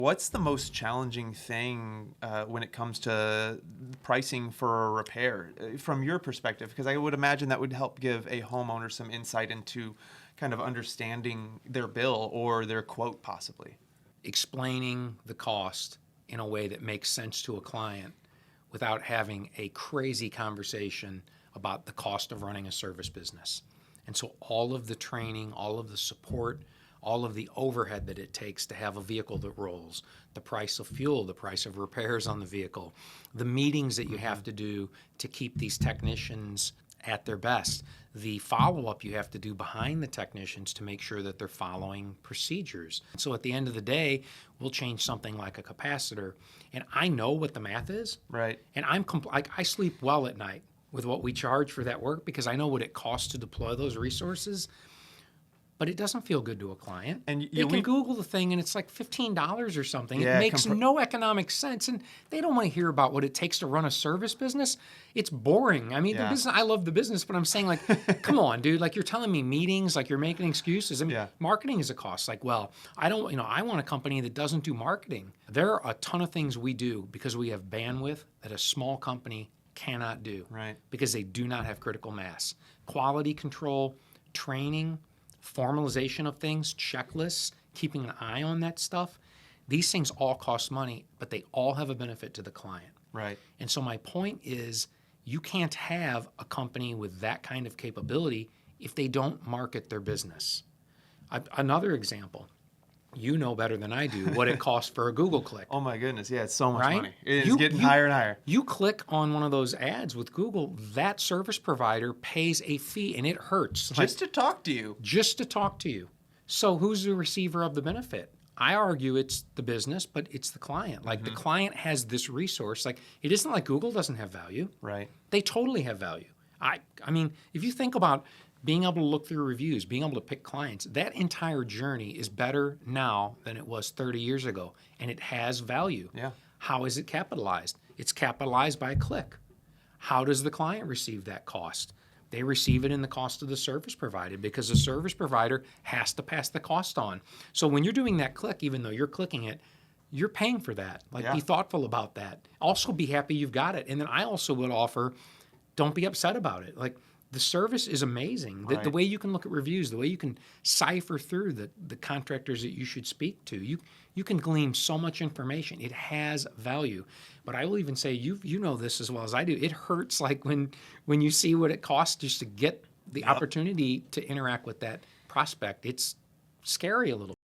What's the most challenging thing when it comes to pricing for a repair from your perspective? Because I would imagine that would help give a homeowner some insight into kind of understanding their bill or their quote possibly. Explaining the cost in a way that makes sense to a client without having a crazy conversation about the cost of running a service business. And so all of the training, all of the support, all of the overhead that it takes to have a vehicle that rolls, the price of fuel, the price of repairs on the vehicle, the meetings that you have to do to keep these technicians at their best, the follow-up you have to do behind the technicians to make sure that they're following procedures. So at the end of the day, we'll change something like a capacitor, and I know what the math is. Right. And I sleep well at night with what we charge for that work because I know what it costs to deploy those resources. But it doesn't feel good to a client. And they can Google the thing and it's like $15 or something. Yeah, it makes no economic sense, and they don't want to hear about what it takes to run a service business. It's boring. I mean, the business, I love the business, but I'm saying, like, come on, dude. Like, you're telling me meetings, like you're making excuses. I mean, marketing is a cost. Like, well, I want a company that doesn't do marketing. There are a ton of things we do because we have bandwidth that a small company cannot do. Right. Because they do not have critical mass. Quality control, training, formalization of things, checklists, keeping an eye on that stuff. These things all cost money, but they all have a benefit to the client. Right. And so my point is, you can't have a company with that kind of capability if they don't market their business. Another example, you know better than I do what it costs for a Google click. Oh my goodness, yeah, it's so much right? money. It is getting higher and higher. You click on one of those ads with Google, that service provider pays a fee, and it hurts. Just to talk to you. Just to talk to you. So who's the receiver of the benefit? I argue it's the business, but it's the client. Like, the client has this resource. Like, it isn't like Google doesn't have value. Right. They totally have value. I mean, if you think about being able to look through reviews, being able to pick clients, that entire journey is better now than it was 30 years ago, and it has value. Yeah. How is it capitalized? It's capitalized by a click. How does the client receive that cost? They receive it in the cost of the service provided because the service provider has to pass the cost on. So when you're doing that click, even though you're clicking it, you're paying for that. Like, be thoughtful about that. Also be happy you've got it. And then I also would offer, don't be upset about it. Like, the service is amazing. The way you can look at reviews, the way you can cipher through the contractors that you should speak to, you can glean so much information. It has value. But I will even say, you know this as well as I do, it hurts like when you see what it costs just to get the opportunity to interact with that prospect. It's scary a little.